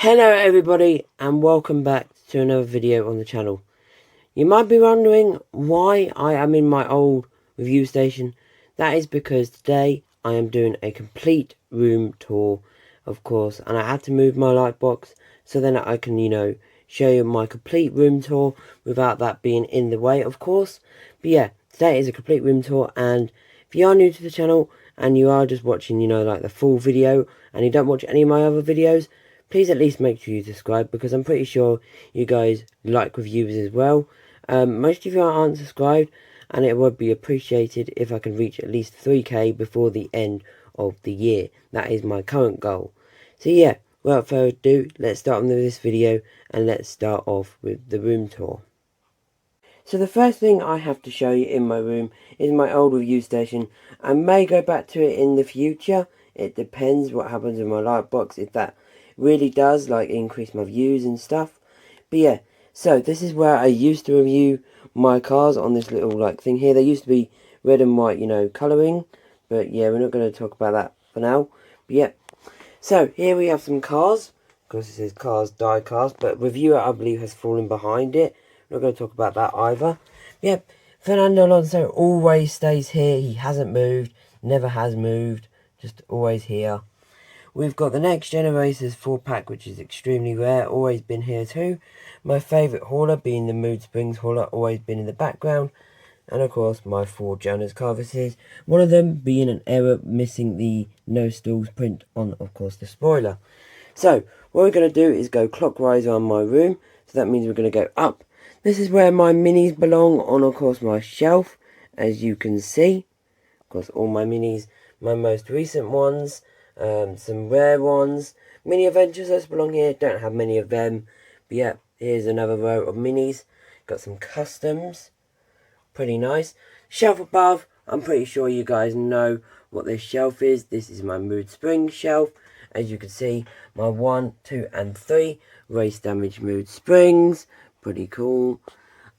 Hello everybody and welcome back to another video on the channel. You might be wondering why I am in my old review station. That is because today I am doing a complete room tour, of course, and I had to move my light box so then I can, show you my complete room tour without that being in the way, of course. But yeah, today is a complete room tour, and if you are new to the channel and you are just watching, like the full video and you don't watch any of my other videos, please at least make sure you subscribe, because I'm pretty sure you guys like reviews as well. Most of you aren't subscribed, and it would be appreciated if I can reach at least 3k before the end of the year. That is my current goal. So yeah, without further ado, let's start on this video, and let's start off with the room tour. So the first thing I have to show you in my room is my old review station. I may go back to it in the future. It depends what happens with my light box, if that really does increase my views and stuff. But yeah, so this is where I used to review my cars on this little thing here. They used to be red and white, colouring, but yeah, we're not going to talk about that for now. But yeah, so here we have some cars. Of course it says Cars Diecast, but reviewer I believe has fallen behind it. We're not going to talk about that either. Yep, Fernando Alonso always stays here. He hasn't moved, never has moved, just always here. We've got the Next Gen Racers 4-pack, which is extremely rare, always been here too. My favourite hauler being the Mood Springs hauler, always been in the background. And of course my 4 Jonas Carvesses, one of them being an error, missing the no stalls print on, of course, the spoiler. So what we're going to do is go clockwise on my room, so that means we're going to go up. This is where my minis belong on, of course, my shelf, as you can see. Of course, all my minis, my most recent ones. Some rare ones. Mini Adventures belong here. Don't have many of them. But yeah, here's another row of minis. Got some customs. Pretty nice. Shelf above. I'm pretty sure you guys know what this shelf is. This is my Mood Springs shelf. As you can see, my 1, 2 and 3 race damage Mood Springs. Pretty cool.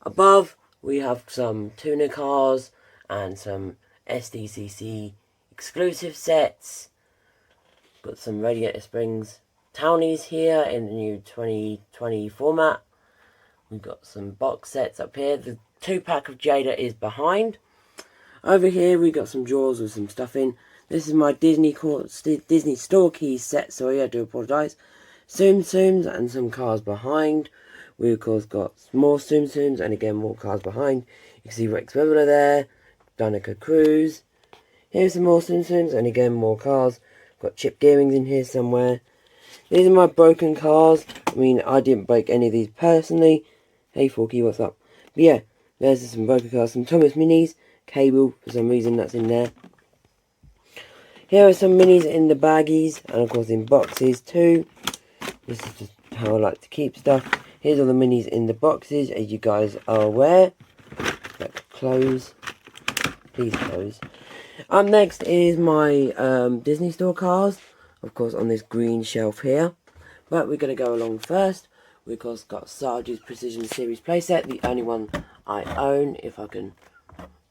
Above, we have some tuner cars and some SDCC exclusive sets. Got some Radiator Springs Townies here in the new 2020 format. We've got some box sets up here. The 2-pack of Jada is behind. Over here we got some drawers with some stuff in. This is my Disney Store Keys set, sorry, I do apologise. Tsum Tsums and some cars behind. We of course got more Tsum Tsums and again more cars behind. You can see Rex Weatherler there, Danica Cruz. Here's some more Tsum Tsums and again more cars. Got Chip Gearings in here somewhere. These are my broken cars. I mean, I didn't break any of these personally. Hey Forky, what's up? But yeah, there's some broken cars. Some Thomas Minis. Cable, for some reason that's in there. Here are some minis in the baggies. And of course in boxes too. This is just how I like to keep stuff. Here's all the minis in the boxes, as you guys are aware. Let's close. Please close. Up next is my Disney Store cars, of course on this green shelf here. But we're going to go along first. We've of course got Sarge's Precision Series playset, the only one I own, if I can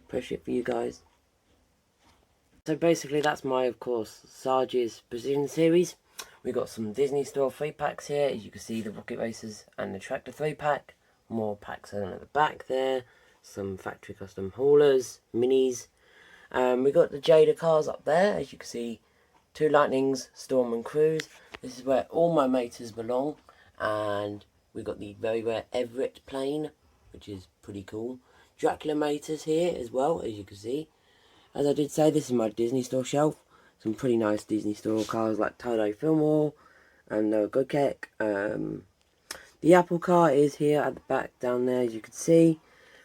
push it for you guys. So basically that's my, of course, Sarge's Precision Series. We've got some Disney Store 3-packs here, as you can see, the Rocket Racers and the Tractor 3-pack. More packs at the back there. Some factory custom haulers, minis. We got the Jada cars up there, as you can see, 2 Lightnings, Storm and Cruise. This is where all my maters belong, and we got the very rare Everett plane, which is pretty cool. Dracula maters here as well, as you can see. As I did say, this is my Disney Store shelf. Some pretty nice Disney Store cars like Toto Fillmore and Noah Godkek. The Apple car is here at the back down there, as you can see.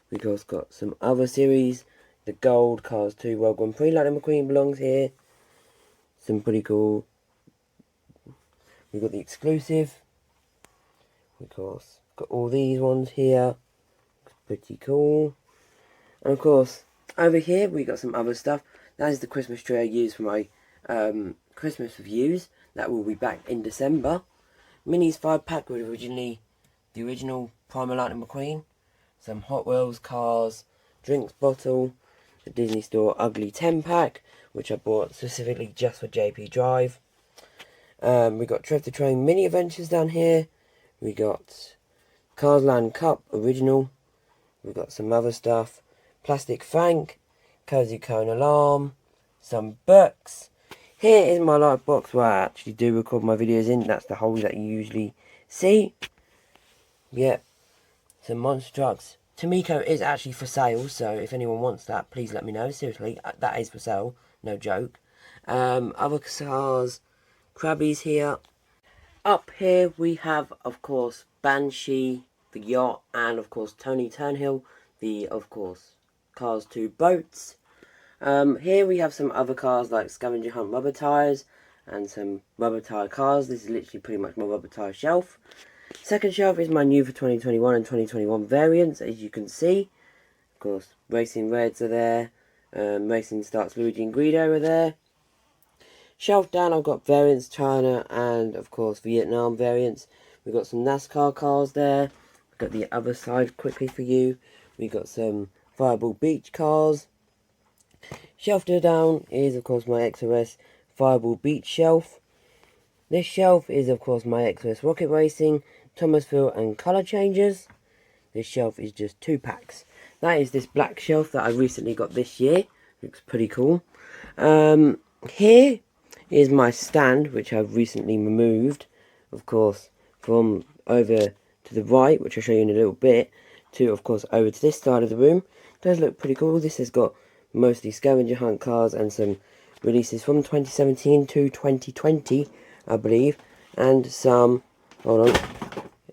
We've also got some other series. The Gold Cars 2 World Grand Prix Lightning McQueen belongs here. Some pretty cool. We've got the exclusive. Of course, got all these ones here. Pretty cool. And of course, over here we got some other stuff. That is the Christmas tree I used for my Christmas reviews. That will be back in December. Minis 5-pack with the original Primer Lightning McQueen. Some Hot Wheels cars, drinks bottle. The Disney Store Ugly 10-pack, which I bought specifically just for JP Drive. We got Trev the Train Mini Adventures down here. We got Cars Land Cup Original. We got some other stuff. Plastic Frank, Cozy Cone Alarm, some books. Here is my light box where I actually do record my videos in. That's the hole that you usually see. Yep, some monster trucks. Tamiko is actually for sale, so if anyone wants that, please let me know. Seriously, that is for sale, no joke. Other cars, Krabby's here. Up here we have, of course, Banshee, the yacht, and of course Tony Turnhill, the, of course, Cars 2 boats. Here we have some other cars like Scavenger Hunt rubber tyres and some rubber tyre cars. This is literally pretty much my rubber tyre shelf. Second shelf is my new for 2021 and 2021 variants, as you can see. Of course, Racing Reds are there. Racing Starts Luigi and Guido are there. Shelf down I've got variants China and of course Vietnam variants. We've got some NASCAR cars there. We've got the other side quickly for you. We've got some Fireball Beach cars. Shelf down is of course my XOS Fireball Beach shelf. This shelf is of course my XOS Rocket Racing, Thomasville and Colour Changers. This shelf is just 2 packs. That is this black shelf that I recently got this year. Looks pretty cool. Here is my stand, which I've recently removed, of course, from over to the right, which I'll show you in a little bit, to, of course, over to this side of the room. It does look pretty cool. This has got mostly scavenger hunt cars and some releases from 2017 to 2020, I believe, and some, hold on,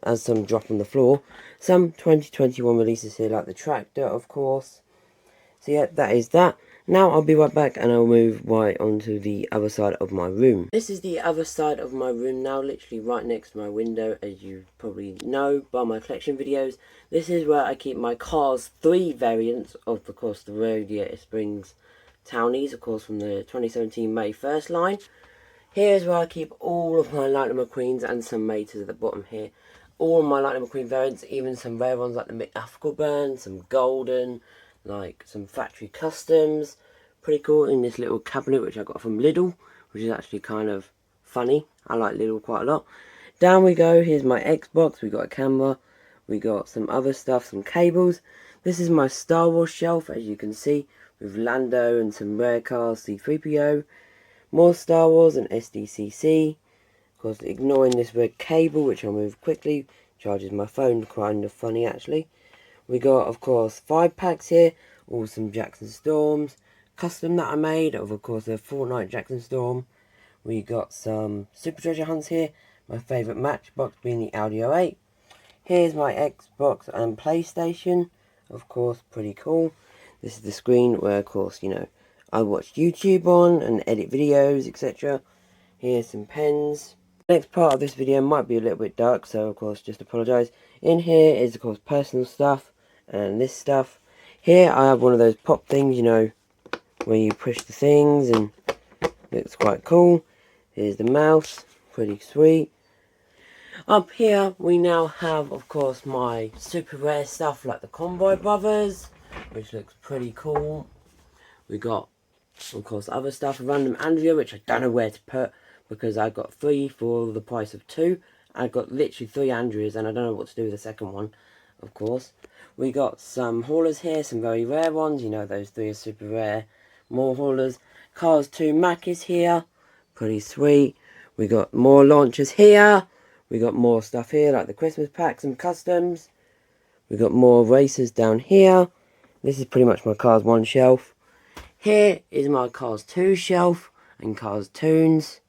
as some drop on the floor, some 2021 releases here, like the tractor, of course. So yeah, that is that. Now I'll be right back and I'll move right onto the other side of my room. This is the other side of my room now, literally right next to my window, as you probably know by my collection videos. This is where I keep my Cars 3 variants of course the Radiator Springs Townies, of course from the 2017 May 1st line. Here is where I keep all of my Lightning McQueens and some Maters at the bottom here. All of my Lightning McQueen variants, even some rare ones like the Mythical Burn, some Golden, like some factory customs. Pretty cool in this little cabinet which I got from Lidl, which is actually kind of funny. I like Lidl quite a lot. Down we go. Here's my Xbox. We got a camera. We got some other stuff, some cables. This is my Star Wars shelf, as you can see, with Lando and some rare cars, C-3PO. More Star Wars and SDCC. Of course, ignoring this red cable, which I'll move quickly. Charges my phone, kind of funny actually. We got, of course, 5 packs here, all some Jackson Storms, custom that I made, of course, a Fortnite Jackson Storm. We got some Super Treasure Hunts here, my favourite Matchbox being the Audi 08. Here's my Xbox and PlayStation, of course, pretty cool. This is the screen where, of course, you know, I watch YouTube on and edit videos, etc. Here's some pens. The next part of this video might be a little bit dark, so of course just apologise. In here is of course personal stuff and this stuff. Here I have one of those pop things, you know, where you push the things and looks quite cool. Here's the mouse, pretty sweet. Up here we now have of course my super rare stuff like the Convoy Brothers, which looks pretty cool. We got of course other stuff, a random Andrea, which I don't know where to put, because I got 3 for the price of 2. I got literally 3 Andreas and I don't know what to do with the second one, of course. We got some haulers here, some very rare ones. You know, those 3 are super rare. More haulers. Cars 2 Mac is here. Pretty sweet. We got more launchers here. We got more stuff here, like the Christmas packs and customs. We got more racers down here. This is pretty much my Cars 1 shelf. Here is my Cars 2 shelf and Cars Tunes.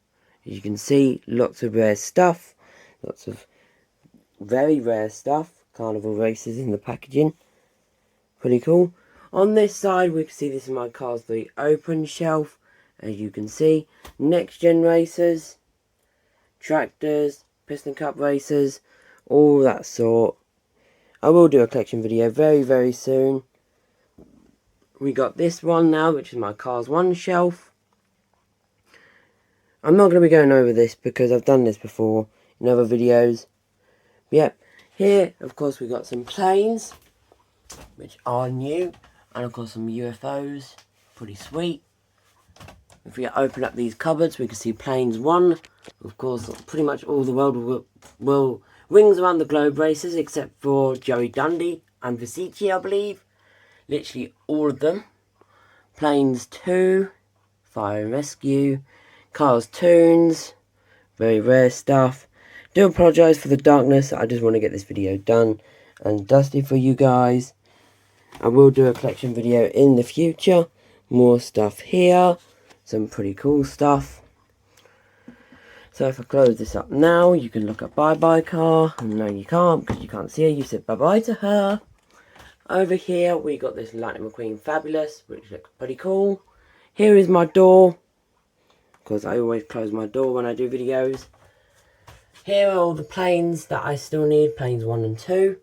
As you can see, lots of rare stuff. Lots of very rare stuff. Carnival races in the packaging. Pretty cool. On this side, we can see this is my Cars 3 open shelf. As you can see, next gen racers, tractors, piston cup racers, all that sort. I will do a collection video very, very soon. We got this one now, which is my Cars 1 shelf. I'm not going to be going over this because I've done this before in other videos. But yeah, here, of course, we got some planes, which are new. And, of course, some UFOs. Pretty sweet. If we open up these cupboards, we can see planes 1, Of course, pretty much all the world will rings around the globe races, except for Joey Dundee and Visici, I believe. Literally all of them. Planes 2, Fire and Rescue, Cars Tunes, very rare stuff. Do apologise for the darkness, I just want to get this video done and dusty for you guys. I will do a collection video in the future. More stuff here, some pretty cool stuff. So if I close this up now, you can look at Bye Bye Car. No, you can't, because you can't see her. You said bye bye to her. Over here, we got this Lightning McQueen Fabulous, which looks pretty cool. Here is my door, because I always close my door when I do videos. Here are all the planes that I still need, planes 1 and 2.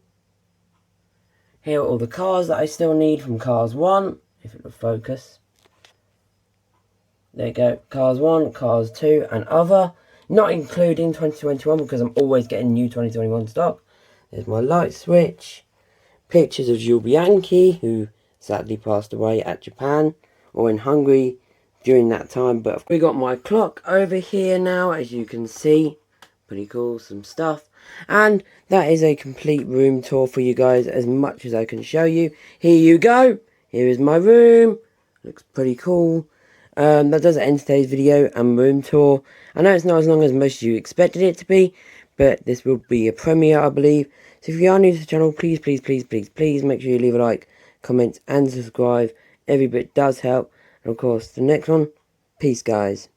Here are all the cars that I still need from Cars 1, if it will focus. There you go, Cars 1, Cars 2 and other. Not including 2021 because I'm always getting new 2021 stock. There's my light switch. Pictures of Jules Bianchi, who sadly passed away at Japan or in Hungary during that time. But we got my clock over here now, as you can see. Pretty cool, some stuff. And that is a complete room tour for you guys, as much as I can show you. Here you go. Here is my room. Looks pretty cool. That does end today's video and room tour. I know it's not as long as most of you expected it to be, but this will be a premiere, I believe. So if you are new to the channel, please make sure you leave a like, comment and subscribe. Every bit does help. And of course, the next one, peace guys.